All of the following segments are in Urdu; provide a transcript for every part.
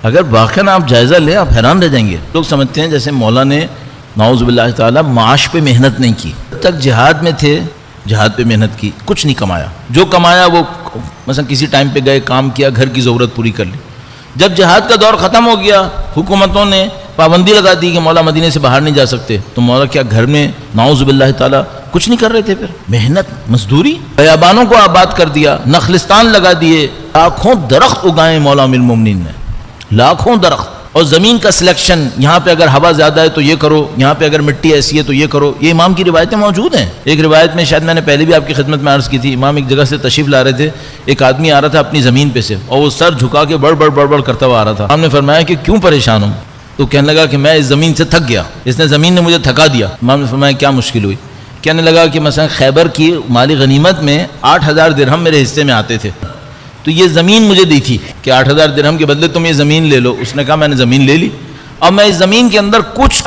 اگر واقعا آپ جائزہ لیں آپ حیران رہ جائیں گے. لوگ سمجھتے ہیں جیسے مولا نے نعوذ باللہ تعالیٰ معاش پہ محنت نہیں کی. جب تک جہاد میں تھے جہاد پہ محنت کی, کچھ نہیں کمایا. جو کمایا وہ مثلا کسی ٹائم پہ گئے کام کیا, گھر کی ضرورت پوری کر لی. جب جہاد کا دور ختم ہو گیا, حکومتوں نے پابندی لگا دی کہ مولا مدینے سے باہر نہیں جا سکتے, تو مولا کیا گھر میں نعوذ باللہ تعالیٰ کچھ نہیں کر رہے تھے؟ پھر محنت مزدوری, بیابانوں کو آباد کر دیا, نخلستان لگا دیے, لاکھوں درخت اگائے مولا ام المومنین نے, لاکھوں درخت. اور زمین کا سلیکشن, یہاں پہ اگر ہوا زیادہ ہے تو یہ کرو, یہاں پہ اگر مٹی ایسی ہے تو یہ کرو. یہ امام کی روایتیں موجود ہیں. ایک روایت میں شاید میں نے پہلے بھی آپ کی خدمت میں عرض کی تھی, امام ایک جگہ سے تشریف لا رہے تھے, ایک آدمی آ رہا تھا اپنی زمین پہ سے, اور وہ سر جھکا کے بڑ بڑ کرتا ہوا آ رہا تھا. امام نے فرمایا کہ کیوں پریشان ہوں؟ تو کہنے لگا کہ میں اس زمین سے تھک گیا, اس نے زمین نے مجھے تھکا دیا. امام نے فرمایا کیا مشکل ہوئی؟ کہنے لگا کہ مثلا خیبر کی مالی غنیمت میں 8000 درہم میرے حصے میں آتے تھے, تو یہ زمین مجھے دی تھی کہ 8000 درہم کے بدلے تم یہ زمین لے لو. اس نے کہا میں نے زمین لے لی, اب میں اس زمین کے اندر کچھ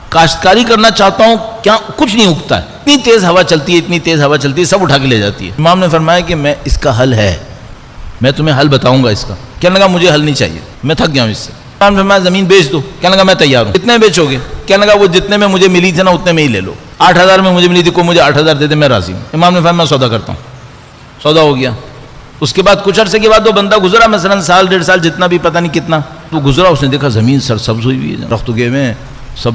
کاشتکاری کرنا چاہتا ہوں, کیا کچھ نہیں اگتا ہے, اتنی تیز ہوا چلتی ہے, اتنی تیز ہوا چلتی ہے, سب اٹھا کے لے جاتی ہے. امام نے فرمایا کہ میں اس کا حل ہے, میں تمہیں حل بتاؤں گا اس کا. کہنے لگا مجھے حل نہیں چاہیے, میں تھک گیا ہوں اس سے. امام نے فرمایا زمین بیچ دو. کہنے لگا میں تیار ہوں. کتنے بیچو گے؟ کہنے لگا وہ جتنے میں مجھے ملی تھی نا اتنے میں ہی لے لو. 8000 میں مجھے ملی تھی, کوئی مجھے 8000 دے دے, میں راضی ہوں. امام نے فرمایا میں سودا کرتا ہوں. سودا ہو گیا. اس کے بعد کچھ عرصے کے بعد وہ بندہ گزرا, مثلا سال 1.5 سال, جتنا بھی پتہ نہیں کتنا, تو گزرا, اس نے دیکھا زمین سرسبز ہوئی ہوئی ہے, درخت اگے ہوئے ہیں سب.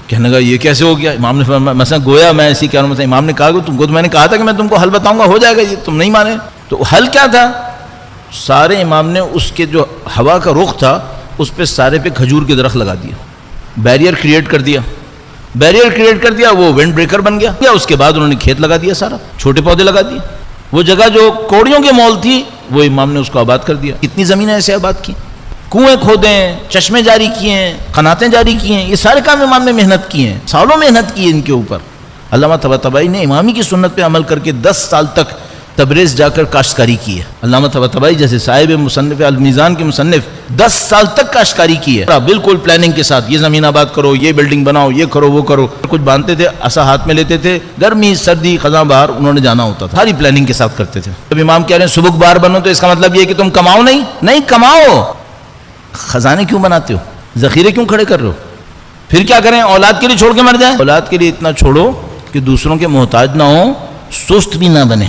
کہنے لگا یہ کیسے ہو گیا؟ امام نے فرمایا مثلا گویا میں ایسی کہہ رہا ہوں, امام نے کہا کہ تم کو تو میں نے کہا تھا کہ میں تم کو حل بتاؤں گا, ہو جائے گا, یہ تم نہیں مانے. تو حل کیا تھا؟ سارے امام نے اس کے جو ہوا کا رخ تھا اس پہ سارے پہ کھجور کے درخت لگا دیا, بیریئر کریٹ کر دیا. بیریئر کریٹ کر دیا, وہ ونڈ بریکر بن گیا. اس کے بعد انہوں نے کھیت لگا دیا, سارا چھوٹے پودے لگا دیے. وہ جگہ جو کوڑیوں کے مول تھی وہ امام نے اس کو آباد کر دیا. کتنی زمینیں ایسے آباد کی, کنویں کھودے ہیں, چشمے جاری کیے ہیں, قناتیں جاری کی ہیں, یہ سارے کام امام نے محنت کی ہیں, سالوں محنت کی ہے ان کے اوپر. علامہ طباطبائی نے امامی کی سنت پہ عمل کر کے 10 سال تک تبریز جا کر کاشتکاری کی ہے. علامہ طباطبائی جیسے صاحب مصنف المیزان کے مصنف 10 سال تک کاشتکاری کی ہے, بالکل پلاننگ کے ساتھ. یہ زمین آباد کرو, یہ بلڈنگ بناؤ, یہ کرو, وہ کرو. کچھ باندھتے تھے, عصا ہاتھ میں لیتے تھے, گرمی سردی خزاں بہار انہوں نے جانا ہوتا تھا, ساری پلاننگ کے ساتھ کرتے تھے. جب امام کہہ رہے ہیں سبک بار بنو, تو اس کا مطلب یہ کہ تم کماؤ نہیں کماؤ. خزانے کیوں بناتے ہو, ذخیرے کیوں کھڑے کر رہے ہو؟ پھر کیا کریں, اولاد کے لیے چھوڑ کے مر جائیں؟ اولاد کے لیے اتنا چھوڑو کہ دوسروں کے محتاج نہ ہوں, سست بھی نہ بنے.